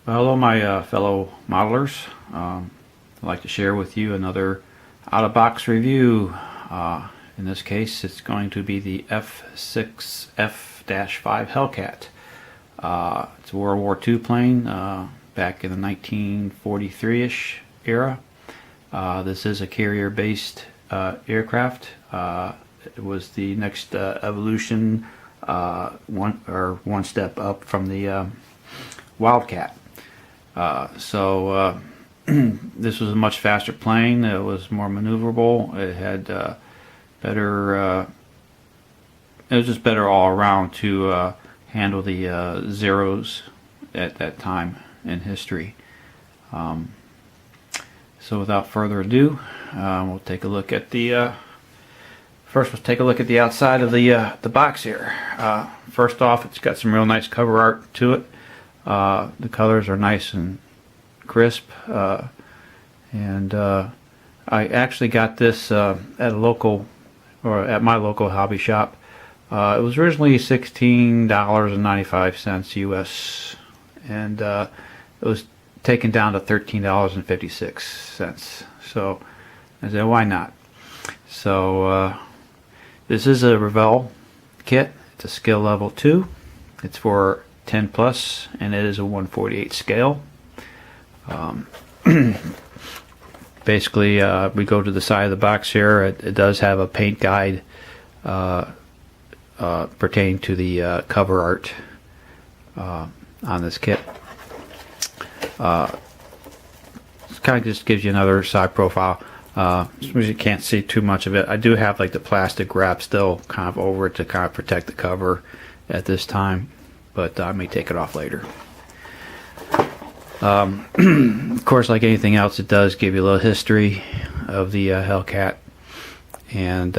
Hello, my fellow modelers. I'd like to share with you another out-of-box review. In this case, it's going to be the F6F-5 Hellcat. It's a World War II plane back in the 1943-ish era. This is a carrier-based aircraft. It was the next evolution, one step up from the Wildcat. This was a much faster plane. It was more maneuverable. It had better. It was just better all around to handle the Zeros at that time in history. So without further ado, we'll take a look at the. First, let's take a look at the outside of the box here. First off, it's got some real nice cover art to it. The colors are nice and crisp, and I actually got this at a local, or at my local hobby shop. It was originally $16.95 US, and it was taken down to $13.56. So I said, why not? So this is a Revell kit. It's a skill level 2. It's for 10 plus, and it is a 1/48 scale. Basically, we go to the side of the box here. It does have a paint guide pertaining to the cover art on this kit. This kind of just gives you another side profile. You can't see too much of it. I do have like the plastic wrap still kind of over it to kind of protect the cover at this time, but I may take it off later. Of course, like anything else, it does give you a little history of the Hellcat, and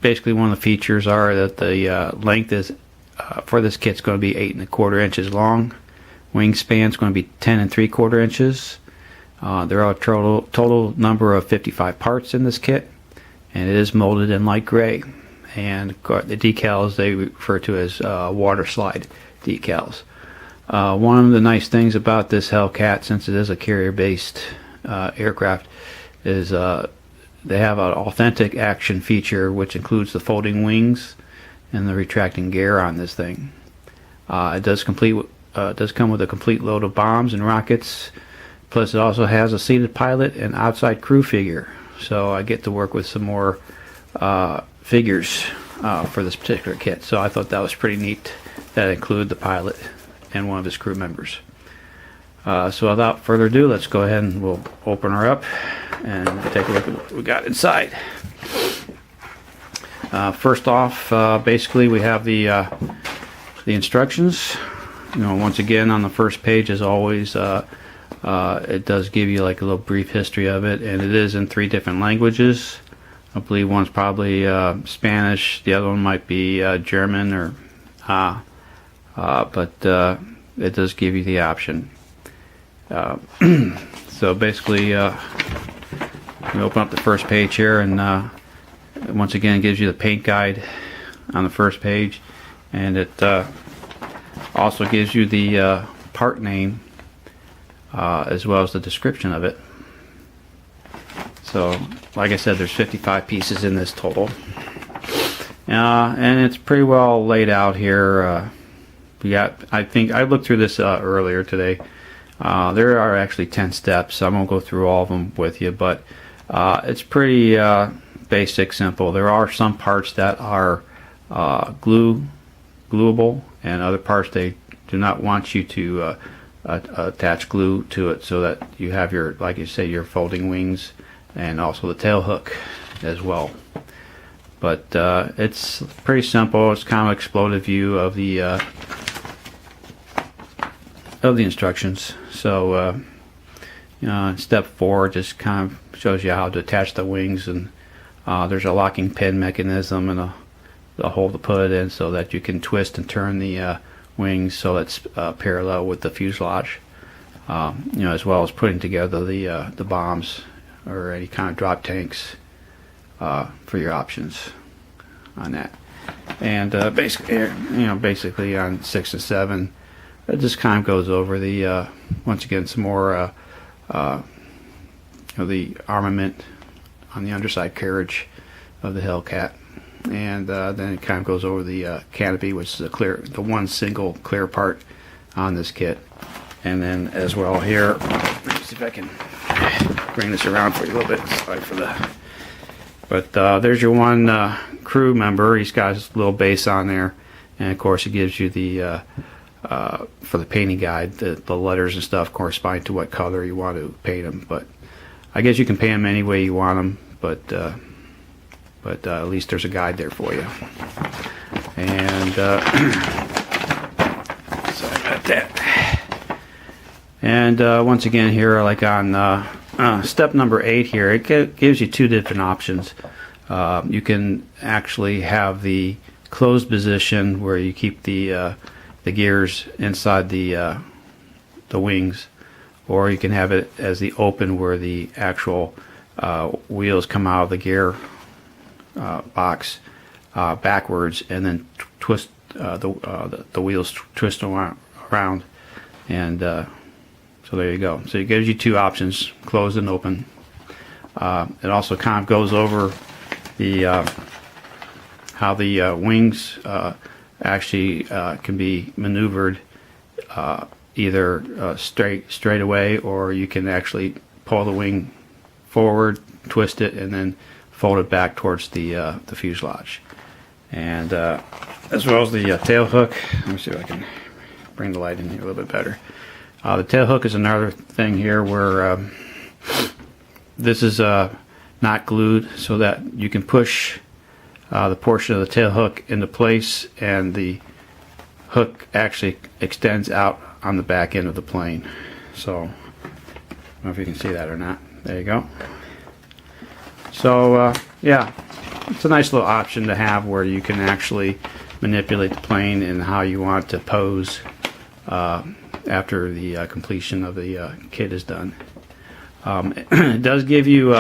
basically one of the features are that the length is for this kit is going to be 8 1/4 inches long. Wingspan is going to be 10 3/4 inches. There are a total number of 55 parts in this kit, and it is molded in light gray. And the decals they refer to as water slide decals. One of the nice things about this Hellcat, since it is a carrier-based aircraft, is they have an authentic action feature, which includes the folding wings and the retracting gear on this thing. It does come with a complete load of bombs and rockets. Plus, it also has a seated pilot and outside crew figure. So I get to work with some more figures for this particular kit. So I thought that was pretty neat that included the pilot and one of his crew members. So without further ado, let's go ahead and we'll open her up and take a look at what we got inside. First off, basically we have the instructions. Once again on the first page, as always, it does give you like a little brief history of it, and it is in 3 different languages. I believe one's probably Spanish, the other one might be German, or but it does give you the option. So basically, we open up the first page here, and once again it gives you the paint guide on the first page, and it also gives you the part name as well as the description of it. So like I said, there's 55 pieces in this total, and it's pretty well laid out here. We got, I think I looked through this earlier today. There are actually 10 steps. I won't go through all of them with you, but it's pretty basic, simple. There are some parts that are gluable, and other parts they do not want you to attach glue to it, so that you have your, like you say, your folding wings and also the tail hook as well. But it's pretty simple. It's kind of an exploded view of the instructions. So step 4 just kind of shows you how to attach the wings, and there's a locking pin mechanism and a hole to put it in so that you can twist and turn the wings so it's parallel with the fuselage, as well as putting together the bombs or any kind of drop tanks for your options on that. And basically on 6 and 7, it just kind of goes over the once again some more the armament on the underside carriage of the Hellcat, and then it kind of goes over the canopy, which is the one single clear part on this kit. And then as well here, let me see if I can bring this around for you a little bit. Sorry for the, but there's your one crew member. He's got his little base on there, and of course it gives you the for the painting guide, the letters and stuff corresponding to what color you want to paint them. But I guess you can paint them any way you want them, but at least there's a guide there for you. And sorry about that. And once again here, like on step number 8 here, it gives you 2 different options. You can actually have the closed position where you keep the gears inside the wings, or you can have it as the open where the actual wheels come out of the gear box backwards, and then twist the wheels twist around, and so there you go. So it gives you 2 options, closed and open. It also kind of goes over the how the wings actually can be maneuvered either straight away, or you can actually pull the wing forward, twist it, and then fold it back towards the fuselage. And as well as the tail hook. Let me see if I can bring the light in here a little bit better. The tail hook is another thing here where this is not glued, so that you can push the portion of the tail hook into place, and the hook actually extends out on the back end of the plane. So I don't know if you can see that or not. There you go. So yeah, it's a nice little option to have where you can actually manipulate the plane and how you want to pose after the completion of the kit is done. It does give you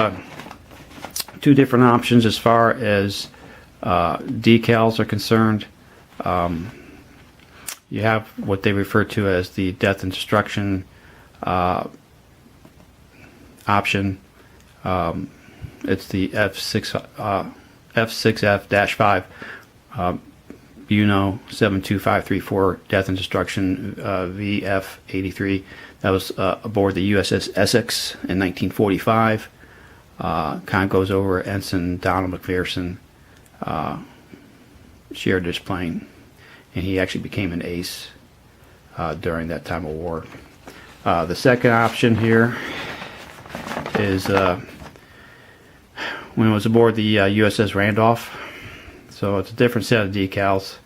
2 different options as far as decals are concerned. You have what they refer to as the death and destruction option. It's the F6F-5 Buno 72534 Death and Destruction VF-83. That was aboard the USS Essex in 1945. Kind of goes over Ensign Donald McPherson shared this plane, and he actually became an ace during that time of war. The second option here is when it was aboard the USS Randolph. So it's a different set of decals,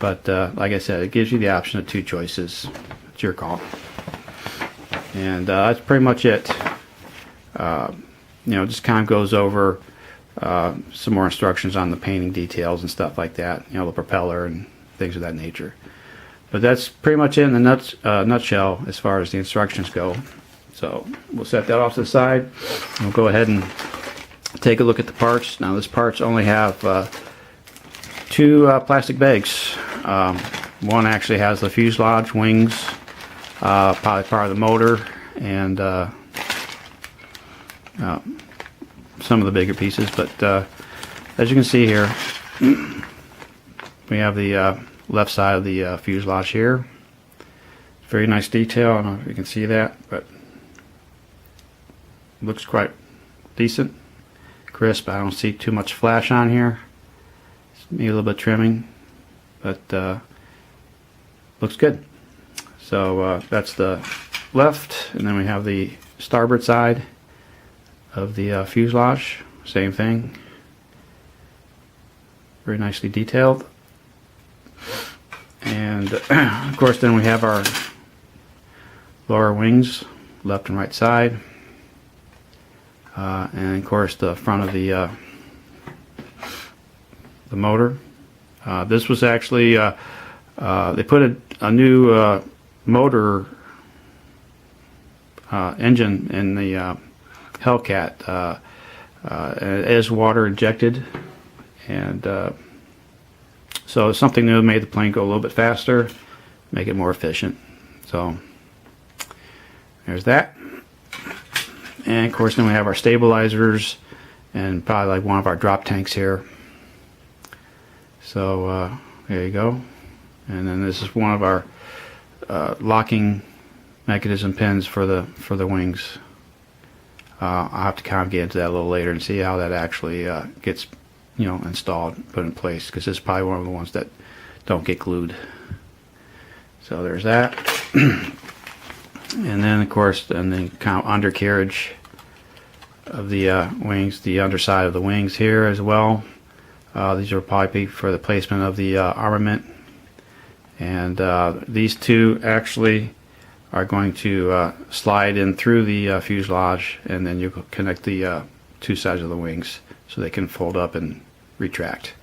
but like I said, it gives you the option of 2 choices. It's your call. And that's pretty much it. Just kind of goes over some more instructions on the painting details and stuff like that. The propeller and things of that nature. But that's pretty much it in the nutshell as far as the instructions go. So we'll set that off to the side. And we'll go ahead and take a look at the parts. Now, this parts only have 2 plastic bags. One actually has the fuselage, wings, probably part of the motor, and some of the bigger pieces. But as you can see here, we have the left side of the fuselage here. Very nice detail. I don't know if you can see that, but looks quite decent, crisp. I don't see too much flash on here. Maybe a little bit of trimming, but looks good. So that's the left, and then we have the starboard side of the fuselage. Same thing. Very nicely detailed. And of course, then we have our lower wings, left and right side, and of course the front of the motor. This was actually they put a new motor engine in the Hellcat. It is water injected, and so something new made the plane go a little bit faster, make it more efficient. So there's that. And of course then we have our stabilizers and probably like one of our drop tanks here. So there you go. And then this is one of our locking mechanism pins for the wings. I'll have to kind of get into that a little later and see how that actually gets, you know, installed, put in place, because this is probably one of the ones that don't get glued. So there's that. And then of course, and then kind of undercarriage of the wings, the underside of the wings here as well. These are probably for the placement of the armament. And these two actually are going to slide in through the fuselage, and then you connect the two sides of the wings so they can fold up and retract.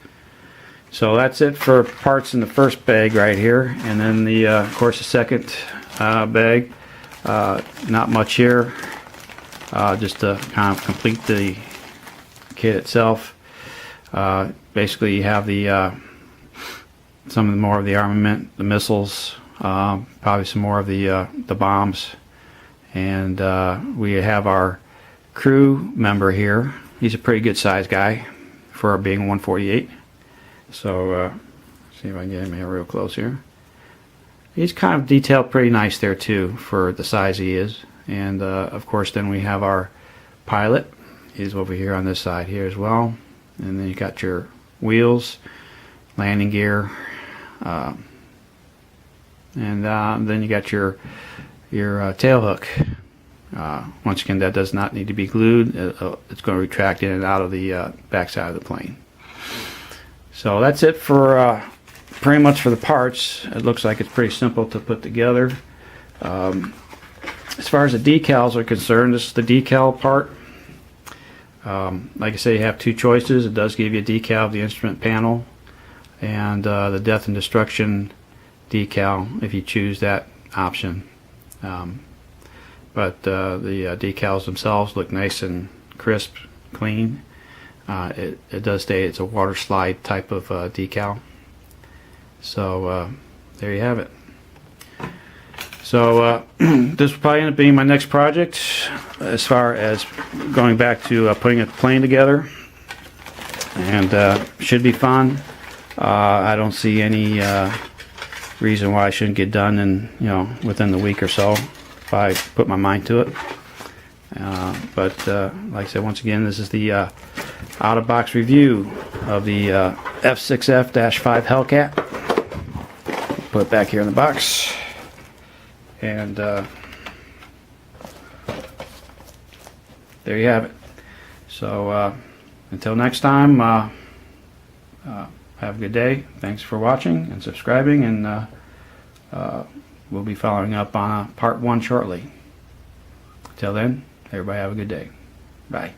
So that's it for parts in the first bag right here. And then the of course the second bag, not much here, just to kind of complete the kit itself. Basically you have the some more of the armament, the missiles, probably some more of the bombs, and we have our crew member here. He's a pretty good sized guy for being 148. So see if I can get him here real close here. He's kind of detailed pretty nice there too for the size he is. And of course then we have our pilot. He's over here on this side here as well. And then you got your wheels, landing gear, and then you got your tail hook. Once again, that does not need to be glued. It's going to retract in and out of the back side of the plane. So that's it for pretty much for the parts. It looks like it's pretty simple to put together. As far as the decals are concerned, this is the decal part. Like I say, you have two choices. It does give you a decal of the instrument panel and the death and destruction decal if you choose that option. But the decals themselves look nice and crisp, clean. It does state it's a water slide type of decal. So there you have it. So this will probably end up being my next project as far as going back to putting a plane together, and should be fun. I don't see any reason why I shouldn't get done in, you know, within the week or so if I put my mind to it. But like I said, once again, this is the out-of-box review of the F6F-5 Hellcat. Put it back here in the box. And there you have it. So until next time, have a good day. Thanks for watching and subscribing, and we'll be following up on part 1 shortly. Till then, everybody have a good day. Bye.